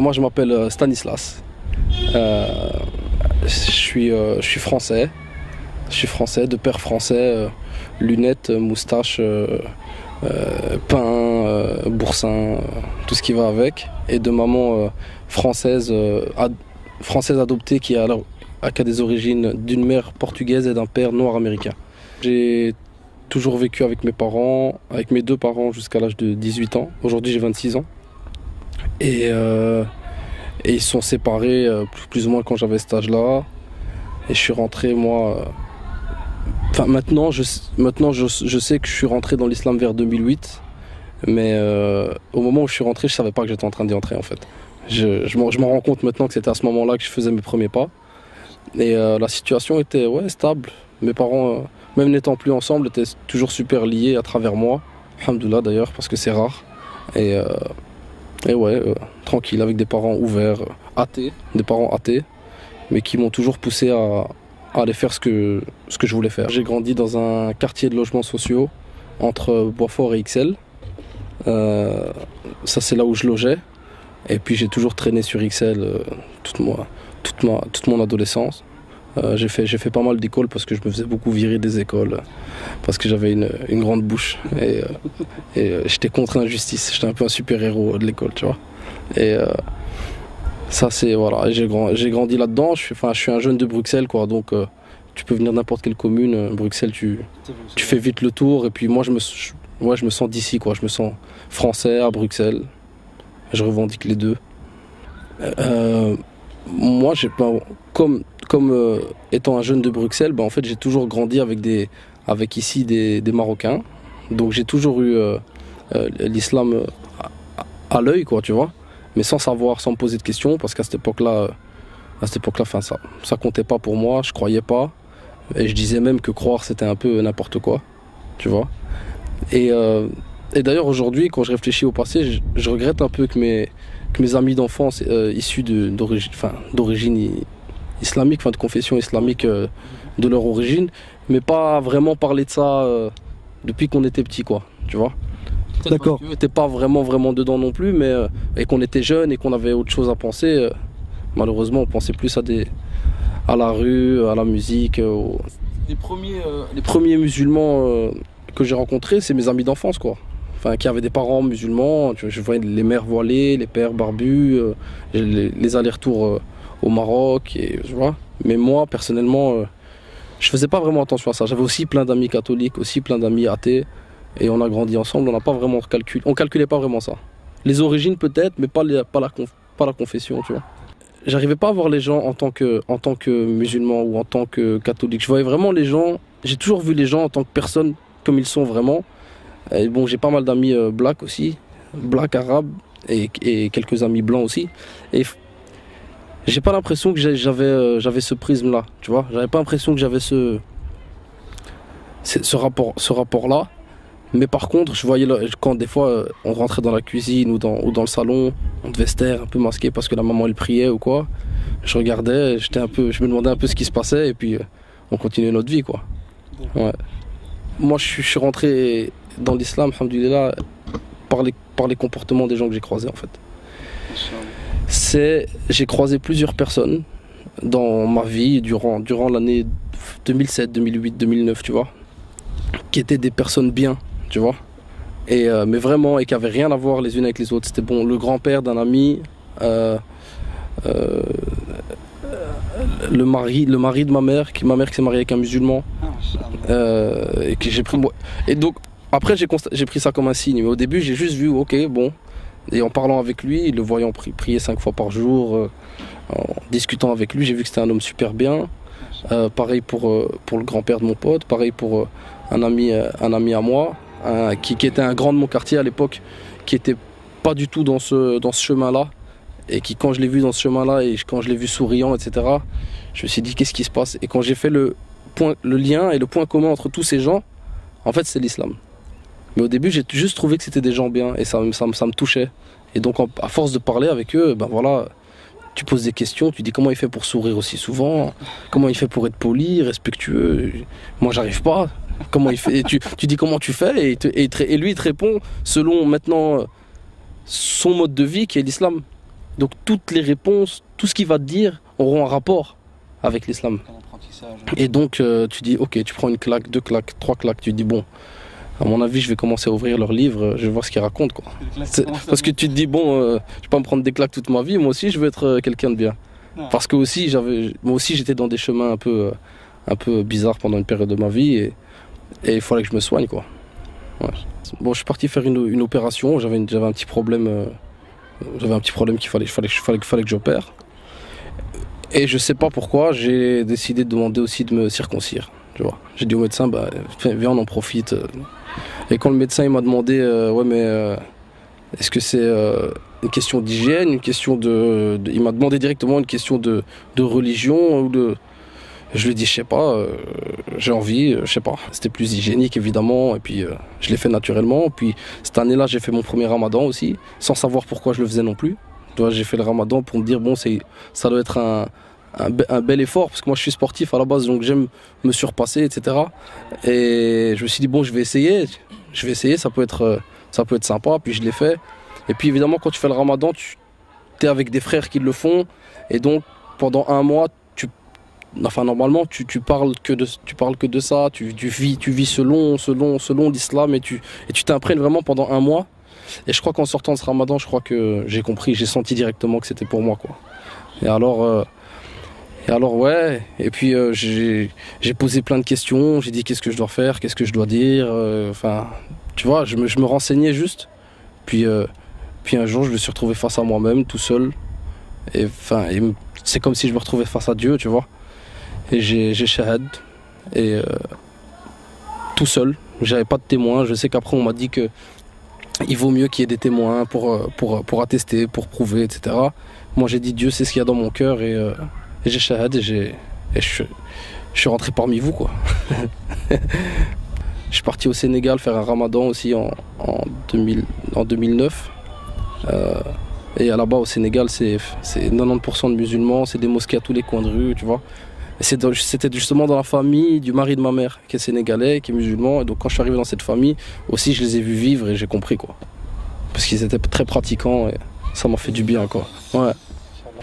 Moi, je m'appelle Stanislas. Euh, je suis français. Je suis français, de père français, lunettes, moustache, pain, boursin, tout ce qui va avec. Et de maman française, française adoptée qui a des origines d'une mère portugaise et d'un père noir américain. J'ai toujours vécu avec mes parents, avec mes deux parents jusqu'à l'âge de 18 ans. Aujourd'hui, j'ai 26 ans. Et, euh, et ils sont séparés plus ou moins quand j'avais cet âge-là. Et je suis rentré, moi. Enfin, maintenant, je sais que je suis rentré dans l'islam vers 2008. Mais au moment où je suis rentré, je savais pas que j'étais en train d'y entrer en fait. Je m'en rends compte maintenant que c'était à ce moment-là que je faisais mes premiers pas. Et la situation était ouais, stable. Mes parents, même n'étant plus ensemble, étaient toujours super liés à travers moi. Alhamdoulilah d'ailleurs, parce que c'est rare. Et, euh, et ouais, tranquille, avec des parents ouverts, athées, des parents athées, mais qui m'ont toujours poussé à aller faire ce que je voulais faire. J'ai grandi dans un quartier de logements sociaux entre Boisfort et Ixelles. Euh, Ça, c'est là où je logeais. Et puis j'ai toujours traîné sur Ixelles toute mon adolescence. J'ai fait pas mal d'écoles parce que je me faisais beaucoup virer des écoles parce que j'avais une grande bouche et j'étais contre l'injustice. J'étais un peu un super-héros de l'école, tu vois. Et ça, c'est voilà. J'ai grandi là-dedans. Je suis un jeune de Bruxelles, quoi. Donc tu peux venir de n'importe quelle commune. Bruxelles, tu fais vite le tour. Et puis moi, je me sens d'ici, quoi. Je me sens français à Bruxelles. Je revendique les deux. Euh, Moi, comme étant un jeune de Bruxelles, en fait, j'ai toujours grandi avec ici des Marocains. Donc j'ai toujours eu l'islam à l'œil, quoi, tu vois. Mais sans savoir, sans me poser de questions, parce qu'à cette époque-là, enfin, ça comptait pas pour moi, je croyais pas. Et je disais même que croire, c'était un peu n'importe quoi, tu vois. Et, euh, et d'ailleurs, aujourd'hui, quand je réfléchis au passé, je regrette un peu que mes amis d'enfance issus d'origine islamique, enfin de confession islamique de leur origine, mais pas vraiment parler de ça depuis qu'on était petit, quoi, tu vois. D'accord. Eux n'étaient pas vraiment, vraiment dedans non plus, mais et qu'on était jeunes et qu'on avait autre chose à penser, malheureusement, on pensait plus à la rue, à la musique. Les premiers musulmans que j'ai rencontrés, c'est mes amis d'enfance, quoi. Enfin, qui avaient des parents musulmans. Je voyais les mères voilées, les pères barbus, les allers-retours au Maroc, et, tu vois. Mais moi, personnellement, je faisais pas vraiment attention à ça. J'avais aussi plein d'amis catholiques, aussi plein d'amis athées, et on a grandi ensemble. On n'a pas vraiment on calculait pas vraiment ça. Les origines peut-être, mais pas la confession, tu vois. J'arrivais pas à voir les gens en tant que musulmans ou en tant que catholiques. Je voyais vraiment les gens. J'ai toujours vu les gens en tant que personnes comme ils sont vraiment. Et bon, j'ai pas mal d'amis blacks aussi, blacks arabes et quelques amis blancs aussi. Et j'ai pas l'impression que j'avais ce prisme-là, tu vois. J'avais pas l'impression que j'avais ce rapport-là. Mais par contre, je voyais quand des fois on rentrait dans la cuisine ou dans le salon, on devait se taire un peu masqué parce que la maman elle priait ou quoi. Je regardais, je me demandais un peu ce qui se passait et puis on continuait notre vie, quoi. Ouais. Moi, je suis rentré dans l'islam, alhamdoulilah, par les comportements des gens que j'ai croisés, en fait. J'ai croisé plusieurs personnes dans ma vie durant l'année 2007, 2008, 2009, tu vois, qui étaient des personnes bien, tu vois. Mais vraiment, et qui n'avaient rien à voir les unes avec les autres. C'était bon, le grand-père d'un ami, euh, euh, le mari de ma mère qui s'est mariée avec un musulman. Et que j'ai pris moi. Et donc après j'ai pris ça comme un signe. Mais au début j'ai juste vu ok bon. Et en parlant avec lui, le voyant prier 5 fois par jour, en discutant avec lui, j'ai vu que c'était un homme super bien. Pareil pour le grand-père de mon pote, pareil pour un ami à moi, qui était un grand de mon quartier à l'époque, qui était pas du tout dans ce chemin-là. Et qui, quand je l'ai vu dans ce chemin-là et quand je l'ai vu souriant, etc., je me suis dit qu'est-ce qui se passe. Et quand j'ai fait le lien et le point commun entre tous ces gens, en fait, c'est l'islam. Mais au début, j'ai juste trouvé que c'était des gens bien et ça me touchait. Et donc, à force de parler avec eux, ben voilà, tu poses des questions, tu dis comment il fait pour sourire aussi souvent, comment il fait pour être poli, respectueux. Moi, j'arrive pas. Comment il fait et tu dis comment tu fais et lui, il te répond selon maintenant son mode de vie qui est l'islam. Donc toutes les réponses, tout ce qu'il va te dire auront un rapport avec l'islam. Et donc tu dis, ok, tu prends une claque, deux claques, trois claques, tu dis, bon, à mon avis, je vais commencer à ouvrir leurs livres, je vais voir ce qu'ils racontent, quoi. Parce que tu te dis, bon, je vais pas me prendre des claques toute ma vie, moi aussi je veux être quelqu'un de bien. Parce que aussi, moi aussi j'étais dans des chemins un peu bizarres pendant une période de ma vie et il fallait que je me soigne, quoi. Ouais. Bon, je suis parti faire une opération, j'avais un petit problème, qu'il fallait que j'opère. Et je sais pas pourquoi, j'ai décidé de demander aussi de me circoncire. Tu vois. J'ai dit au médecin, bah, viens, on en profite. Et quand le médecin il m'a demandé, ouais, mais est-ce que c'est une question d'hygiène, une question il m'a demandé directement une question de religion ou de. Je lui ai dit, je sais pas, j'ai envie, je sais pas. C'était plus hygiénique évidemment, et puis je l'ai fait naturellement. Puis cette année-là, j'ai fait mon premier ramadan aussi, sans savoir pourquoi je le faisais non plus. Tu vois, j'ai fait le ramadan pour me dire, bon, ça doit être un bel effort, parce que moi je suis sportif à la base, donc j'aime me surpasser, etc. Et je me suis dit, bon, je vais essayer, ça peut être sympa, puis je l'ai fait. Et puis évidemment, quand tu fais le ramadan, tu es avec des frères qui le font, et donc pendant un mois, normalement, tu parles que de ça, tu vis selon l'islam, et tu t'imprègnes vraiment pendant un mois. Et je crois qu'en sortant de ce ramadan, je crois que j'ai compris, j'ai senti directement que c'était pour moi, quoi. Et alors ouais, et puis j'ai posé plein de questions, j'ai dit qu'est-ce que je dois faire, qu'est-ce que je dois dire, enfin, tu vois, je me renseignais juste. Puis un jour, je me suis retrouvé face à moi-même, tout seul. Et enfin, c'est comme si je me retrouvais face à Dieu, tu vois. Et j'ai shahad, et tout seul, j'avais pas de témoin. Je sais qu'après on m'a dit que il vaut mieux qu'il y ait des témoins pour attester, pour prouver, etc. Moi j'ai dit Dieu sait ce qu'il y a dans mon cœur, et j'ai shahad, je suis rentré parmi vous, quoi. Je suis parti au Sénégal faire un ramadan aussi en 2009. Et là-bas au Sénégal, c'est 90% de musulmans, c'est des mosquées à tous les coins de rue, tu vois. C'était justement dans la famille du mari de ma mère, qui est sénégalais, qui est musulman. Et donc quand je suis arrivé dans cette famille, aussi je les ai vus vivre et j'ai compris, quoi. Parce qu'ils étaient très pratiquants et ça m'a fait du bien, quoi. Ouais.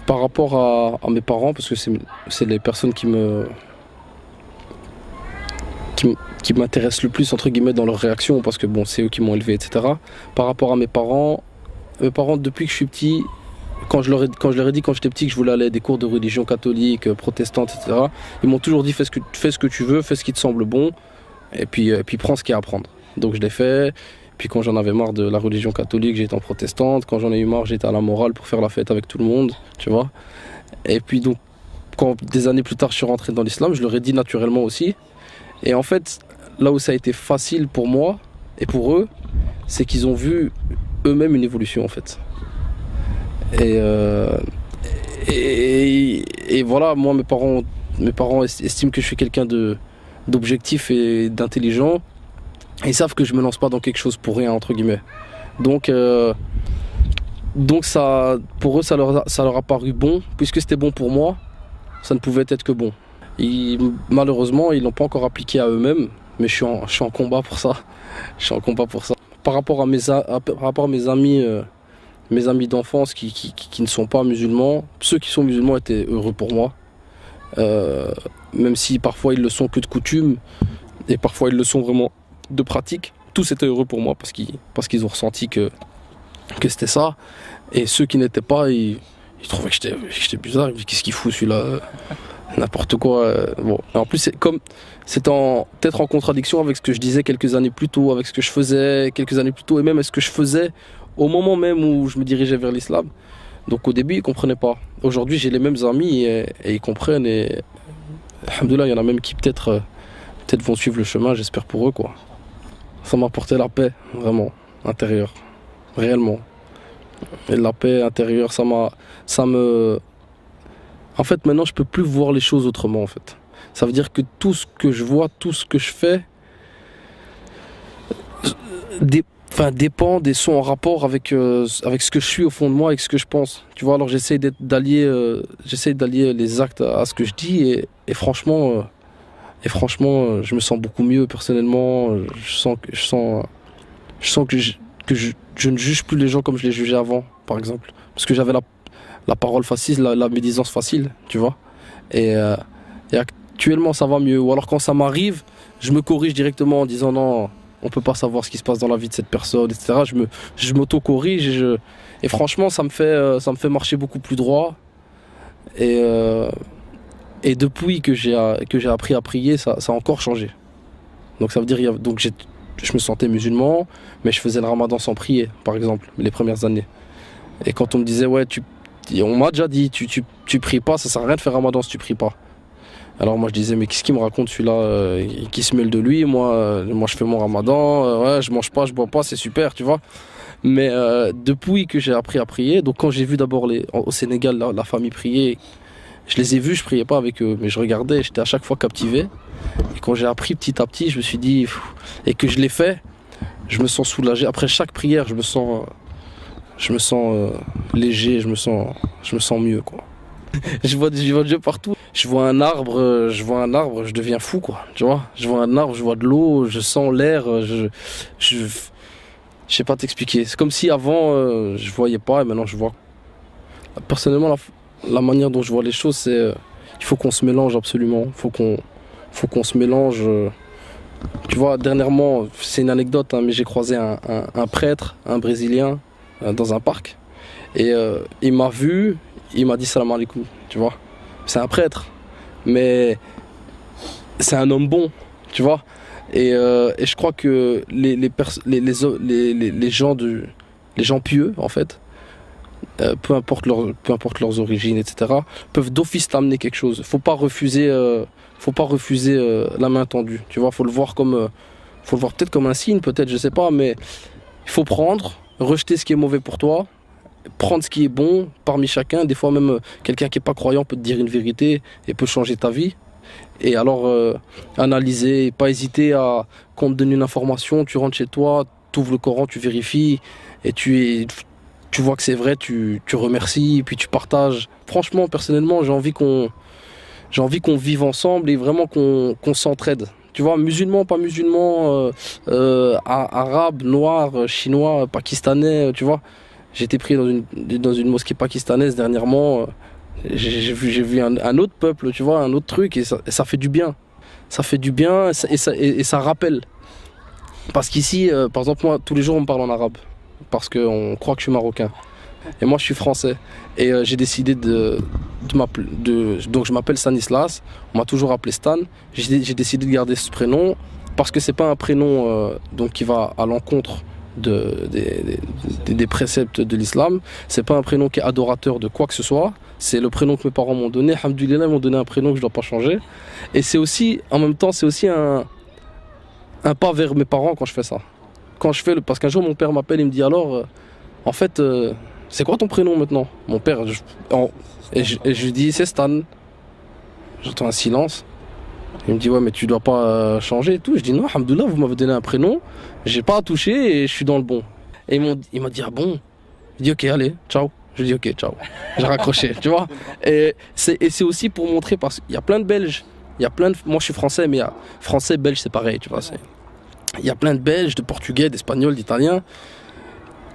Par rapport à mes parents, parce que c'est les personnes qui m'intéressent le plus, entre guillemets, dans leur réaction, parce que bon, c'est eux qui m'ont élevé, etc. Par rapport à mes parents, depuis que je suis petit, quand je leur ai dit quand j'étais petit que je voulais aller à des cours de religion catholique, protestante, etc., ils m'ont toujours dit fais ce que tu veux, fais ce qui te semble bon, et puis prends ce qu'il y a à prendre. Donc je l'ai fait. Puis quand j'en avais marre de la religion catholique, j'étais en protestante. Quand j'en ai eu marre, j'étais à la morale pour faire la fête avec tout le monde, tu vois. Et puis donc, quand des années plus tard, je suis rentré dans l'islam, je leur ai dit naturellement aussi. Et en fait, là où ça a été facile pour moi et pour eux, c'est qu'ils ont vu eux-mêmes une évolution, en fait. Et voilà, moi, mes parents estiment que je suis quelqu'un d'objectif et d'intelligent. Ils savent que je me lance pas dans quelque chose pour rien, entre guillemets. Donc ça, pour eux, ça leur a paru bon. Puisque c'était bon pour moi, ça ne pouvait être que bon. Malheureusement, ils l'ont pas encore appliqué à eux-mêmes, mais je suis en combat pour ça. Je suis en combat pour ça. Par rapport à mes amis d'enfance qui ne sont pas musulmans, ceux qui sont musulmans étaient heureux pour moi. Même si parfois ils le sont que de coutume, et parfois ils le sont vraiment de pratique, tous étaient heureux pour moi parce qu'ils ont ressenti que c'était ça. Et ceux qui n'étaient pas, ils trouvaient que j'étais bizarre. Ils me disaient qu'est-ce qu'il fout celui-là, n'importe quoi. Bon. En plus, c'est peut-être en contradiction avec ce que je disais quelques années plus tôt, avec ce que je faisais quelques années plus tôt, et même avec ce que je faisais au moment même où je me dirigeais vers l'islam. Donc au début, ils ne comprenaient pas. Aujourd'hui, j'ai les mêmes amis et ils comprennent. Et alhamdoulilah, il y en a même qui peut-être vont suivre le chemin, j'espère pour eux, quoi. Ça m'a apporté la paix, vraiment, intérieure, réellement. Et la paix intérieure, En fait, maintenant, je peux plus voir les choses autrement, en fait. Ça veut dire que tout ce que je vois, tout ce que je fais, dépend des sons en rapport avec ce que je suis au fond de moi, avec ce que je pense. Tu vois, alors j'essaie d'allier les actes à ce que je dis, et franchement, je me sens beaucoup mieux personnellement. Je sens que je ne juge plus les gens comme je les jugeais avant, par exemple. Parce que la parole facile, la médisance facile, tu vois. Et, euh, et actuellement, ça va mieux. Ou alors quand ça m'arrive, je me corrige directement en disant non, on peut pas savoir ce qui se passe dans la vie de cette personne, etc. Je m'auto-corrige et franchement, ça me fait marcher beaucoup plus droit. Et, euh, et depuis que j'ai appris à prier, ça a encore changé. Donc ça veut dire, je me sentais musulman, mais je faisais le ramadan sans prier, par exemple, les premières années. Et quand on me disait, ouais, on m'a déjà dit, tu pries pas, ça sert à rien de faire ramadan si tu pries pas. Alors moi je disais, mais qu'est-ce qu'il me raconte celui-là, qui se mêle de lui, moi je fais mon ramadan, ouais, je mange pas, je bois pas, c'est super, tu vois. Mais depuis que j'ai appris à prier, donc quand j'ai vu d'abord au Sénégal la famille prier, je les ai vus, je priais pas avec eux, mais je regardais, j'étais à chaque fois captivé. Et quand j'ai appris petit à petit, je me suis dit, et que je l'ai fait, je me sens soulagé. Après chaque prière, je me sens léger, je me sens mieux, quoi. Je vois Dieu partout. Je vois un arbre, je deviens fou, quoi. Tu vois, je vois un arbre, je vois de l'eau, je sens l'air, je sais pas t'expliquer. C'est comme si avant, je voyais pas et maintenant je vois. Personnellement, la manière dont je vois les choses, c'est il faut qu'on se mélange absolument. Faut qu'on se mélange. Tu vois, dernièrement, c'est une anecdote, hein, mais j'ai croisé un prêtre, un Brésilien, dans un parc. Et il m'a vu, il m'a dit salam alaikum, tu vois. C'est un prêtre, mais c'est un homme bon, tu vois. Et je crois que les gens pieux, en fait, peu importe leurs origines, etc., peuvent d'office t'amener quelque chose. Faut pas refuser la main tendue. Tu vois, faut le voir peut-être comme un signe, peut-être, je sais pas, mais il faut prendre, rejeter ce qui est mauvais pour toi, prendre ce qui est bon parmi chacun. Des fois même quelqu'un qui est pas croyant peut te dire une vérité et peut changer ta vie. Et alors analyser, pas hésiter à quand on te donne une information, tu rentres chez toi, tu ouvres le Coran, tu vérifies et tu vois que c'est vrai, tu remercies, puis tu partages. Franchement, personnellement, j'ai envie qu'on vive ensemble et vraiment qu'on s'entraide. Tu vois, musulmans, pas musulmans, arabes, noirs, chinois, pakistanais, tu vois. J'ai été pris dans une mosquée pakistanaise dernièrement. J'ai vu un autre peuple, tu vois, un autre truc, et ça fait du bien. Ça fait du bien et ça rappelle. Parce qu'ici, par exemple, moi, tous les jours, on me parle en arabe. Parce qu'on croit que je suis marocain. Et moi, je suis français. Et j'ai décidé donc, je m'appelle Stanislas. On m'a toujours appelé Stan. J'ai décidé de garder ce prénom parce que c'est pas un prénom donc, qui va à l'encontre des préceptes de l'islam. C'est pas un prénom qui est adorateur de quoi que ce soit. C'est le prénom que mes parents m'ont donné. Alhamdoulilah, ils m'ont donné un prénom que je dois pas changer. Et c'est aussi, en même temps, c'est aussi un pas vers mes parents quand je fais ça. Parce qu'un jour, mon père m'appelle et me dit alors, en fait, c'est quoi ton prénom maintenant? Mon père, et je lui dis c'est Stan. J'entends un silence. Il me dit ouais mais tu dois pas changer et tout. Je dis non, alhamdoulilah, vous m'avez donné un prénom, j'ai pas à toucher et je suis dans le bon. Et il m'a dit ah bon? Il dit ok allez, ciao. Je dis ok ciao. J'ai raccroché, tu vois. Et c'est aussi pour montrer parce qu'il y a plein de Belges, moi je suis français mais il y a français, belge c'est pareil, tu vois. Il y a plein de Belges, de Portugais, d'Espagnols, d'Italiens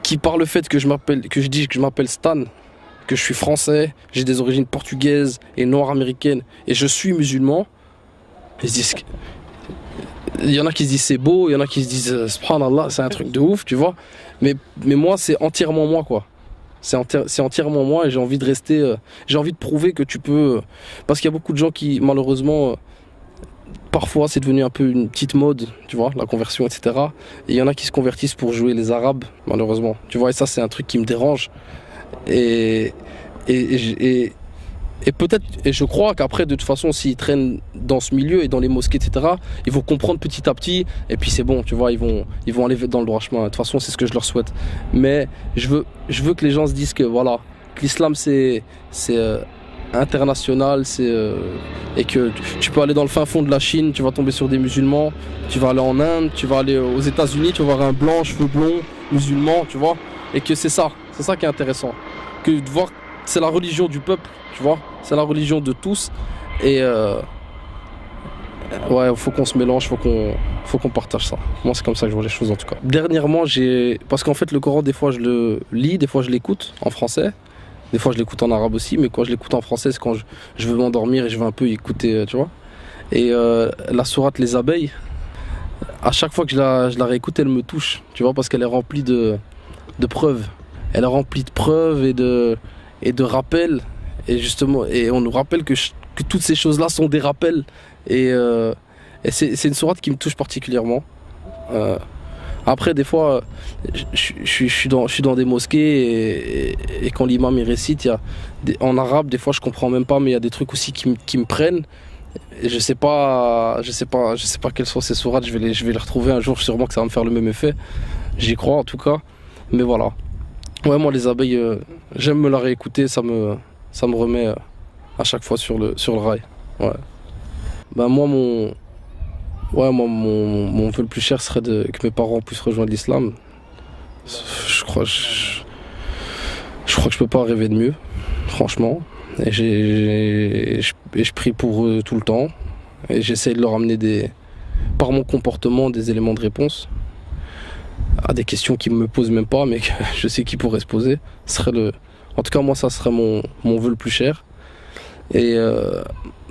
qui par le fait que je dis que je m'appelle Stan, que je suis français, j'ai des origines portugaises et nord-américaines et je suis musulman. Ils se disent, il y en a qui se disent c'est beau, il y en a qui se disent subhanallah, c'est un truc de ouf, tu vois. Mais moi, c'est entièrement moi, quoi. C'est entièrement moi et j'ai envie de rester, j'ai envie de prouver que tu peux. Parce qu'il y a beaucoup de gens qui, malheureusement, parfois c'est devenu un peu une petite mode, tu vois, la conversion, etc. Et il y en a qui se convertissent pour jouer les Arabes, malheureusement. Tu vois, et ça, c'est un truc qui me dérange. Et, et peut-être, et je crois qu'après, de toute façon, s'ils traînent dans ce milieu et dans les mosquées, etc., ils vont comprendre petit à petit, et puis c'est bon, tu vois, ils vont aller dans le droit chemin. De toute façon, c'est ce que je leur souhaite. Mais je veux que les gens se disent que, voilà, que l'islam, c'est international, et que tu peux aller dans le fin fond de la Chine, tu vas tomber sur des musulmans, tu vas aller en Inde, tu vas aller aux États-Unis, tu vas voir un blanc, cheveux blonds, musulman, tu vois, et que c'est ça qui est intéressant. Que de voir, c'est la religion du peuple, tu vois, c'est la religion de tous, et ouais, faut qu'on se mélange, faut qu'on partage ça. Moi, c'est comme ça que je vois les choses en tout cas. Dernièrement, parce qu'en fait, le Coran, des fois, je le lis, des fois, je l'écoute en français. Des fois, je l'écoute en arabe aussi, mais quand je l'écoute en français, c'est quand je veux m'endormir et je veux un peu écouter, tu vois. Et la sourate Les Abeilles, à chaque fois que je la réécoute, elle me touche, tu vois, parce qu'elle est remplie de preuves. Elle est remplie de preuves et de rappels. Et justement, et on nous rappelle que toutes ces choses-là sont des rappels. Et c'est une sourate qui me touche particulièrement. Euh, Après, des fois, je suis dans des mosquées et quand l'imam il récite, en arabe, des fois je comprends même pas, mais il y a des trucs aussi qui me prennent. Et je sais pas quelles sont ces sourates, je vais les retrouver un jour, sûrement que ça va me faire le même effet. J'y crois en tout cas. Mais voilà. Ouais, moi les abeilles, j'aime me la réécouter, ça me remet à chaque fois sur le rail. Ouais. Ben moi, mon vœu le plus cher serait que mes parents puissent rejoindre l'islam. Je crois, je crois que je peux pas rêver de mieux, franchement. Et je prie pour eux tout le temps. Et j'essaie de leur amener par mon comportement des éléments de réponse à des questions qu'ils me posent même pas, mais que je sais qu'ils pourraient se poser. En tout cas, moi, ça serait mon vœu le plus cher. Et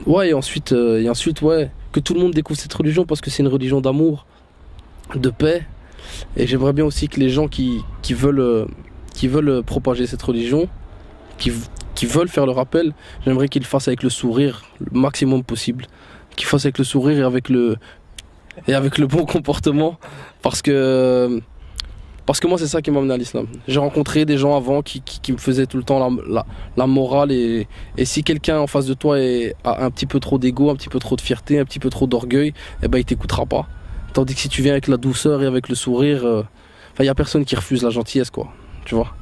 ouais, et ensuite, ouais, que tout le monde découvre cette religion parce que c'est une religion d'amour, de paix. Et j'aimerais bien aussi que les gens qui veulent propager cette religion, qui veulent faire le rappel, j'aimerais qu'ils le fassent avec le sourire le maximum possible. Qu'ils fassent avec le sourire et avec le bon comportement. Parce que moi, c'est ça qui m'a amené à l'islam. J'ai rencontré des gens avant qui me faisaient tout le temps la morale. Et si quelqu'un en face de toi a un petit peu trop d'ego, un petit peu trop de fierté, un petit peu trop d'orgueil, eh ben, il t'écoutera pas. Tandis que si tu viens avec la douceur et avec le sourire, il n'y a personne qui refuse la gentillesse, quoi. Tu vois?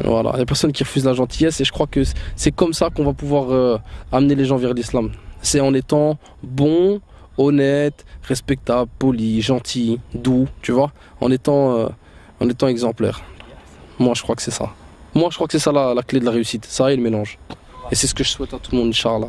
Voilà, il n'y a personne qui refuse la gentillesse. Et je crois que c'est comme ça qu'on va pouvoir amener les gens vers l'islam. C'est en étant bon, honnête, respectable, poli, gentil, doux, tu vois? En étant exemplaire. Moi, je crois que c'est ça. Moi, je crois que c'est ça la clé de la réussite. Ça et le mélange. Et c'est ce que je souhaite à tout le monde, Inch'Allah.